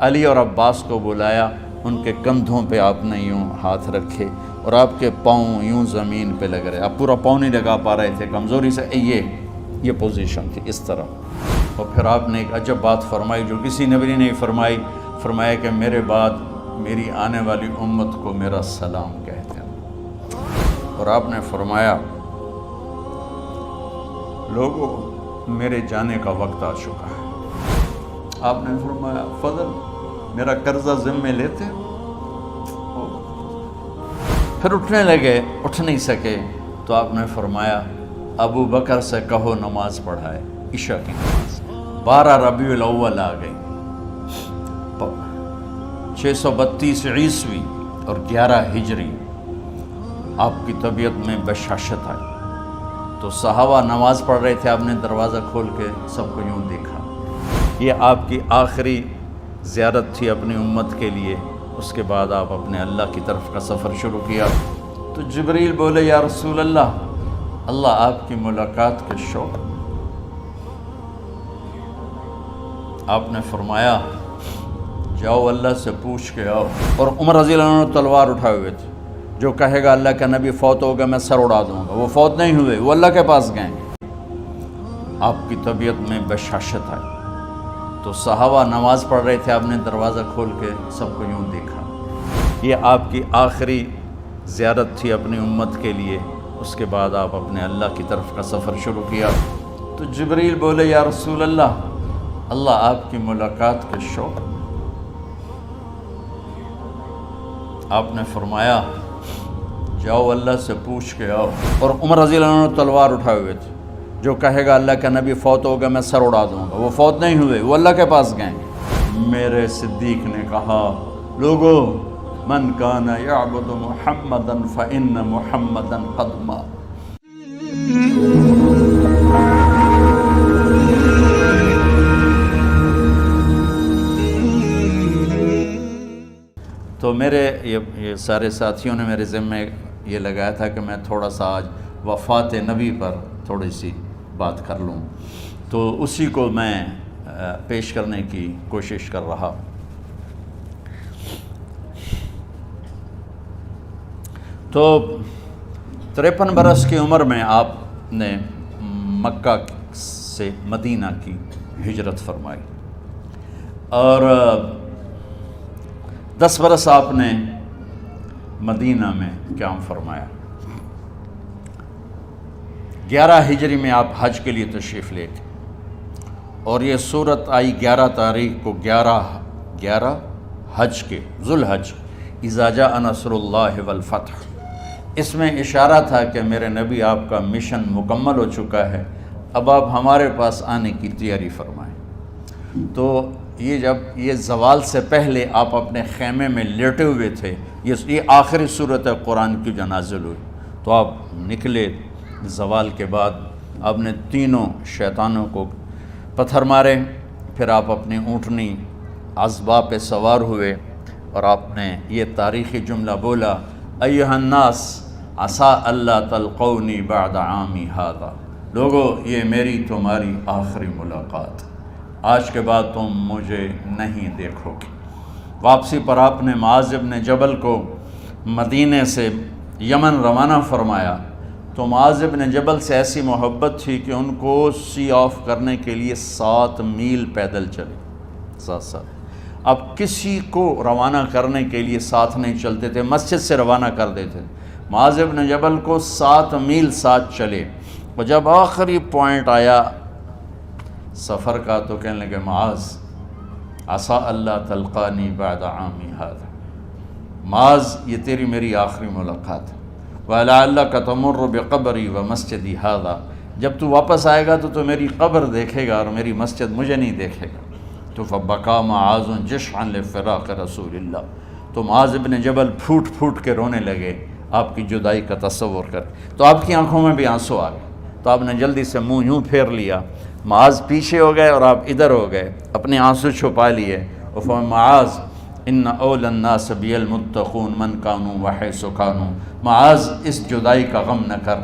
علی اور عباس کو بلایا، ان کے کندھوں پہ آپ نے یوں ہاتھ رکھے اور آپ کے پاؤں یوں زمین پہ لگ رہے، آپ پورا پاؤں نہیں لگا پا رہے تھے کمزوری سے، یہ پوزیشن تھی اس طرح۔ اور پھر آپ نے ایک عجب بات فرمائی جو کسی نبی نے نہیں فرمائی، فرمایا کہ میرے بعد میری آنے والی امت کو میرا سلام کہتے ہیں۔ اور آپ نے فرمایا لوگوں میرے جانے کا وقت آ چکا ہے۔ آپ نے فرمایا فضل میرا قرضہ ذمے لیتے؟ پھر اٹھنے لگے، اٹھ نہیں سکے تو آپ نے فرمایا ابو بکر سے کہو نماز پڑھائے، عشاء کی نماز۔ 12 ربیع الاول آ گئی، 632 عیسوی اور 11 ہجری، آپ کی طبیعت میں بشاشت آئی تو صحابہ نماز پڑھ رہے تھے، آپ نے دروازہ کھول کے سب کو یوں دیکھا۔ یہ آپ کی آخری زیارت تھی اپنی امت کے لیے، اس کے بعد آپ اپنے اللہ کی طرف کا سفر شروع کیا۔ تو جبریل بولے یا رسول اللہ، اللہ آپ کی ملاقات کے شوق۔ آپ نے فرمایا جاؤ اللہ سے پوچھ کے آؤ۔ اور عمر رضی اللہ عنہ تلوار اٹھائے ہوئے تھے، جو کہے گا اللہ کا نبی فوت ہوگا میں سر اڑا دوں گا، وہ فوت نہیں ہوئے، وہ اللہ کے پاس گئے۔ آپ کی طبیعت میں بشاشت آئی تو صحابہ نماز پڑھ رہے تھے، آپ نے دروازہ کھول کے سب کو یوں دیکھا۔ یہ آپ کی آخری زیارت تھی اپنی امت کے لیے، اس کے بعد آپ اپنے اللہ کی طرف کا سفر شروع کیا۔ تو جبریل بولے یا رسول اللہ، اللہ آپ کی ملاقات کے شوق۔ آپ نے فرمایا جاؤ اللہ سے پوچھ کے آؤ۔ اور عمر رضی اللہ عنہ تلوار اٹھائے ہوئے تھے، جو کہے گا اللہ کا نبی فوت ہوگا میں سر اڑا دوں گا، وہ فوت نہیں ہوئے، وہ اللہ کے پاس گئے۔ میرے صدیق نے کہا لوگو من کان یعبد محمدا فإن محمدا قد مات۔ تو میرے یہ سارے ساتھیوں نے میرے ذمے یہ لگایا تھا کہ میں تھوڑا سا آج وفات نبی پر تھوڑی سی بات کر لوں، تو اسی کو میں پیش کرنے کی کوشش کر رہا۔ تو 53 برس کی عمر میں آپ نے مکہ سے مدینہ کی ہجرت فرمائی، اور 10 برس آپ نے مدینہ میں قیام فرمایا۔ 11 ہجری میں آپ حج کے لیے تشریف لے گئے، اور یہ صورت آئی 11 تاریخ کو، 11 حج کے، ذوالحج، اذا جاء نصر اللہ والفتح۔ اس میں اشارہ تھا کہ میرے نبی آپ کا مشن مکمل ہو چکا ہے، اب آپ ہمارے پاس آنے کی تیاری فرمائیں۔ تو یہ جب یہ زوال سے پہلے آپ اپنے خیمے میں لیٹے ہوئے تھے، یہ آخری صورت قرآن کی جو نازل ہوئی، تو آپ نکلے زوال کے بعد، آپ نے تینوں شیطانوں کو پتھر مارے، پھر آپ اپنی اونٹنی عذبہ پہ سوار ہوئے، اور آپ نے یہ تاریخی جملہ بولا ایھا الناس عسیٰ اللہ تلقونی بعد عامی ھذا، لوگو یہ میری تمہاری آخری ملاقات، آج کے بعد تم مجھے نہیں دیکھو گے۔ واپسی پر آپ نے معاذ بن جبل کو مدینے سے یمن روانہ فرمایا، تو معاذ بن جبل سے ایسی محبت تھی کہ ان کو سی آف کرنے کے لیے 7 میل پیدل چلے، 7۔ اب کسی کو روانہ کرنے کے لیے ساتھ نہیں چلتے تھے، مسجد سے روانہ کر دیتے تھے، معاذ بن جبل کو 7 میل ساتھ چلے، اور جب آخری پوائنٹ آیا سفر کا تو کہنے لگے معاذ عسیٰ اللہ تلقانی بعد عامی ھذا، معاذ یہ تیری میری آخری ملاقات ہے، وَلَعَلَّكَ تَمُرُّ بِقَبْرِي وَمَسْجِدِي ھذا، جب تو واپس آئے گا تو میری قبر دیکھے گا اور میری مسجد مجھے نہیں دیکھے گا۔ تو فَبَكَىٰ مُعَاذٌ جِشْعًا لِفِرَاقِ رسول اللہ، تو معاذ بن جبل پھوٹ پھوٹ کے رونے لگے آپ کی جدائی کا تصور کر، تو آپ کی آنکھوں میں بھی آنسو آ گئے، تو آپ نے جلدی سے منہ یوں پھیر لیا، معاذ پیچھے ہو گئے اور آپ ادھر ہو گئے، اپنے آنسو چھپا لیے، اور فرمایا معاذ ان اول الناس بی المتقون من کانوا وحیث کانوا، معاذ اس جدائی کا غم نہ کر،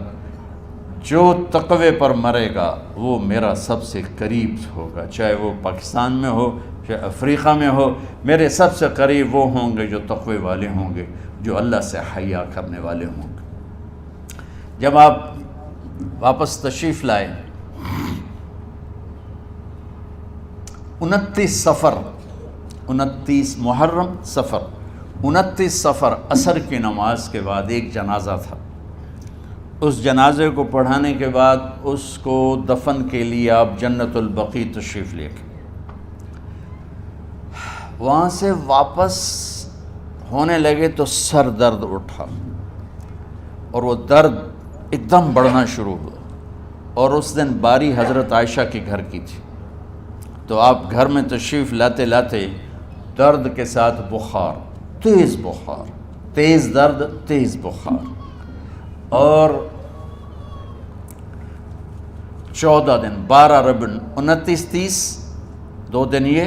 جو تقوی پر مرے گا وہ میرا سب سے قریب ہوگا، چاہے وہ پاکستان میں ہو کہ افریقہ میں ہو، میرے سب سے قریب وہ ہوں گے جو تقوی والے ہوں گے، جو اللہ سے حیا کرنے والے ہوں گے۔ جب آپ واپس تشریف لائے، 29 محرم صفر، 29 صفر عصر کی نماز کے بعد ایک جنازہ تھا۔ اس جنازے کو پڑھانے کے بعد اس کو دفن کے لیے آپ جنت البقیع تشریف لے گئے۔ وہاں سے واپس ہونے لگے تو سر درد اٹھا، اور وہ درد ایک دم بڑھنا شروع ہوا، اور اس دن باری حضرت عائشہ کے گھر کی تھی، تو آپ گھر میں تشریف لاتے لاتے درد کے ساتھ بخار، تیز درد، تیز بخار، اور 14 دن 12 ربیع 29 30 2 دن یہ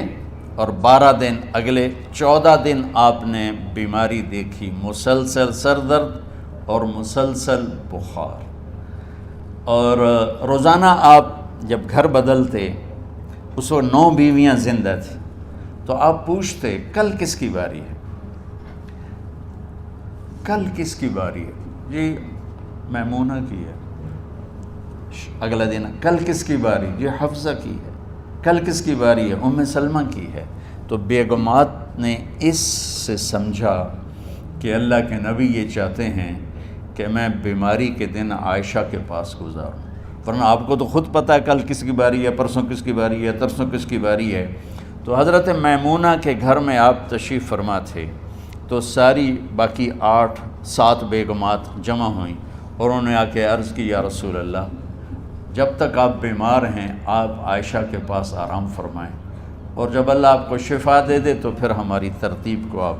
اور 12 دن اگلے 14 دن آپ نے بیماری دیکھی، مسلسل سر درد اور مسلسل بخار۔ اور روزانہ آپ جب گھر بدلتے، اس وقت 9 بیویاں زندہ تھیں، تو آپ پوچھتے کل کس کی باری ہے، کل کس کی باری ہے؟ جی میمونہ کی ہے۔ اگلا دن کل کس کی باری؟ جی حفصہ کی ہے۔ کل کس کی باری ہے؟ ام سلمہ کی ہے۔ تو بیگمات نے اس سے سمجھا کہ اللہ کے نبی یہ چاہتے ہیں کہ میں بیماری کے دن عائشہ کے پاس گزاروں، ورنہ آپ کو تو خود پتہ ہے کل کس کی باری ہے، پرسوں کس کی باری ہے، ترسوں کس کی باری ہے۔ تو حضرت میمونہ کے گھر میں آپ تشریف فرما تھے، تو ساری باقی 7 بیگمات جمع ہوئیں، اور انہوں نے آ کے عرض کی، یا رسول اللہ، جب تک آپ بیمار ہیں آپ عائشہ کے پاس آرام فرمائیں، اور جب اللہ آپ کو شفا دے دے تو پھر ہماری ترتیب کو آپ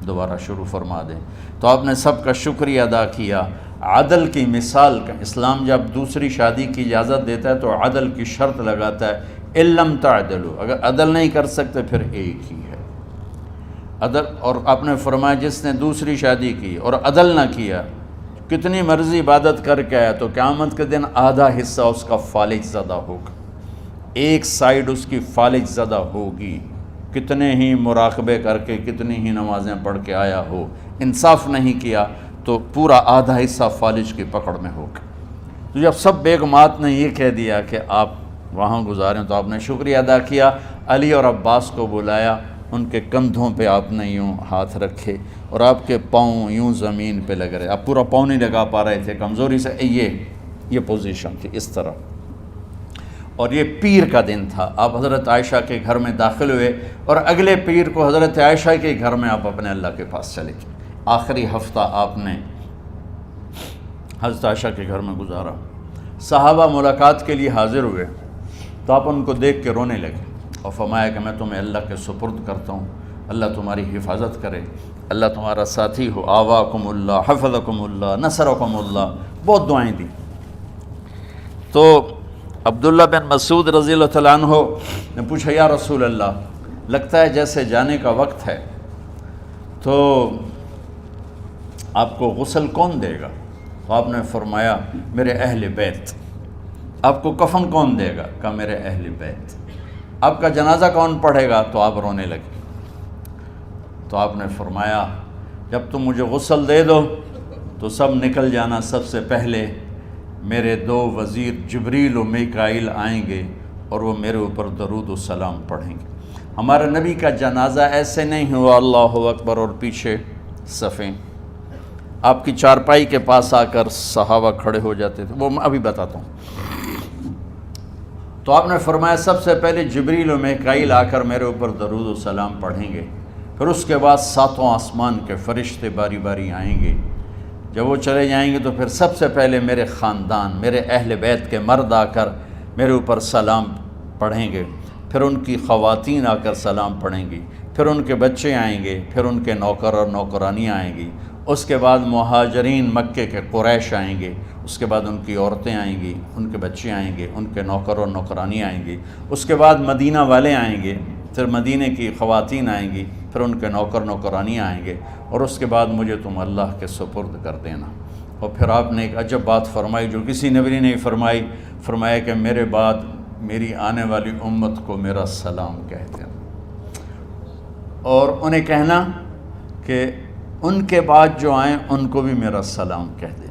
دوبارہ شروع فرما دیں۔ تو آپ نے سب کا شکریہ ادا کیا۔ عدل کی مثال کا اسلام جب دوسری شادی کی اجازت دیتا ہے تو عدل کی شرط لگاتا ہے، اِلَّمْ تَعْدِلُوا، اگر عدل نہیں کر سکتے پھر ایک ہی ہے عدل۔ اور آپ نے فرمایا جس نے دوسری شادی کی اور عدل نہ کیا، کتنی مرضی عبادت کر کے آیا، تو قیامت کے دن آدھا حصہ اس کا فالج زدہ ہوگا، ایک سائیڈ اس کی فالج زدہ ہوگی، کتنے ہی مراقبے کر کے کتنی ہی نمازیں پڑھ کے آیا ہو، انصاف نہیں کیا تو پورا آدھا حصہ فالج کی پکڑ میں ہوگا۔ تو جب سب بیگمات نے یہ کہہ دیا کہ آپ وہاں گزاریں، تو آپ نے شکریہ ادا کیا، علی اور عباس کو بلایا، ان کے کندھوں پہ آپ نے یوں ہاتھ رکھے، اور آپ کے پاؤں یوں زمین پہ لگ رہے، آپ پورا پاؤں نہیں لگا پا رہے تھے کمزوری سے، یہ پوزیشن تھی اس طرح۔ اور یہ پیر کا دن تھا، آپ حضرت عائشہ کے گھر میں داخل ہوئے، اور اگلے پیر کو حضرت عائشہ کے گھر میں آپ اپنے اللہ کے پاس چلے گئے۔ آخری ہفتہ آپ نے حضرت عائشہ کے گھر میں گزارا۔ صحابہ ملاقات کے لیے حاضر ہوئے، تو آپ ان کو دیکھ کے رونے لگے، اور فرمایا کہ میں تمہیں اللہ کے سپرد کرتا ہوں، اللہ تمہاری حفاظت کرے، اللہ تمہارا ساتھی ہو، آواکم اللہ، حفظکم اللہ، نصرکم اللہ، بہت دعائیں دی۔ تو عبداللہ بن مسعود رضی اللہ تعالیٰ عنہ نے پوچھا، یا رسول اللہ، لگتا ہے جیسے جانے کا وقت ہے، تو آپ کو غسل کون دے گا؟ تو آپ نے فرمایا، میرے اہل بیت۔ آپ کو کفن کون دے گا؟ کہا میرے اہل بیت۔ آپ کا جنازہ کون پڑھے گا؟ تو آپ رونے لگے۔ تو آپ نے فرمایا، جب تم مجھے غسل دے دو تو سب نکل جانا، سب سے پہلے میرے 2 وزیر جبریل و میکائیل آئیں گے، اور وہ میرے اوپر درود و سلام پڑھیں گے۔ ہمارے نبی کا جنازہ ایسے نہیں ہوا اللہ اکبر اور پیچھے صفیں، آپ کی چارپائی کے پاس آ کر صحابہ کھڑے ہو جاتے تھے، وہ میں ابھی بتاتا ہوں۔ تو آپ نے فرمایا سب سے پہلے جبریل و میکائیل آ کر میرے اوپر درود و سلام پڑھیں گے، پھر اس کے بعد 7 آسمان کے فرشتے باری باری آئیں گے۔ جب وہ چلے جائیں گے تو پھر سب سے پہلے میرے خاندان، میرے اہل بیت کے مرد آ کر میرے اوپر سلام پڑھیں گے، پھر ان کی خواتین آ کر سلام پڑھیں گی، پھر ان کے بچے آئیں گے، پھر ان کے نوکر اور نوکرانیاں آئیں گی، اس کے بعد مہاجرین مکے کے قریش آئیں گے، اس کے بعد ان کی عورتیں آئیں گی، ان کے بچے آئیں گے، ان کے نوکر اور نوکرانی آئیں گی، اس کے بعد مدینہ والے آئیں گے، پھر مدینہ کی خواتین آئیں گی، پھر ان کے نوکر نوکرانی آئیں گے، اور اس کے بعد مجھے تم اللہ کے سپرد کر دینا۔ اور پھر آپ نے ایک عجب بات فرمائی جو کسی نبی نے نہیں فرمائی، فرمایا کہ میرے بعد میری آنے والی امت کو میرا سلام کہہ دینا۔ اور انہیں کہنا کہ ان کے بعد جو آئیں ان کو بھی میرا سلام کہہ دے۔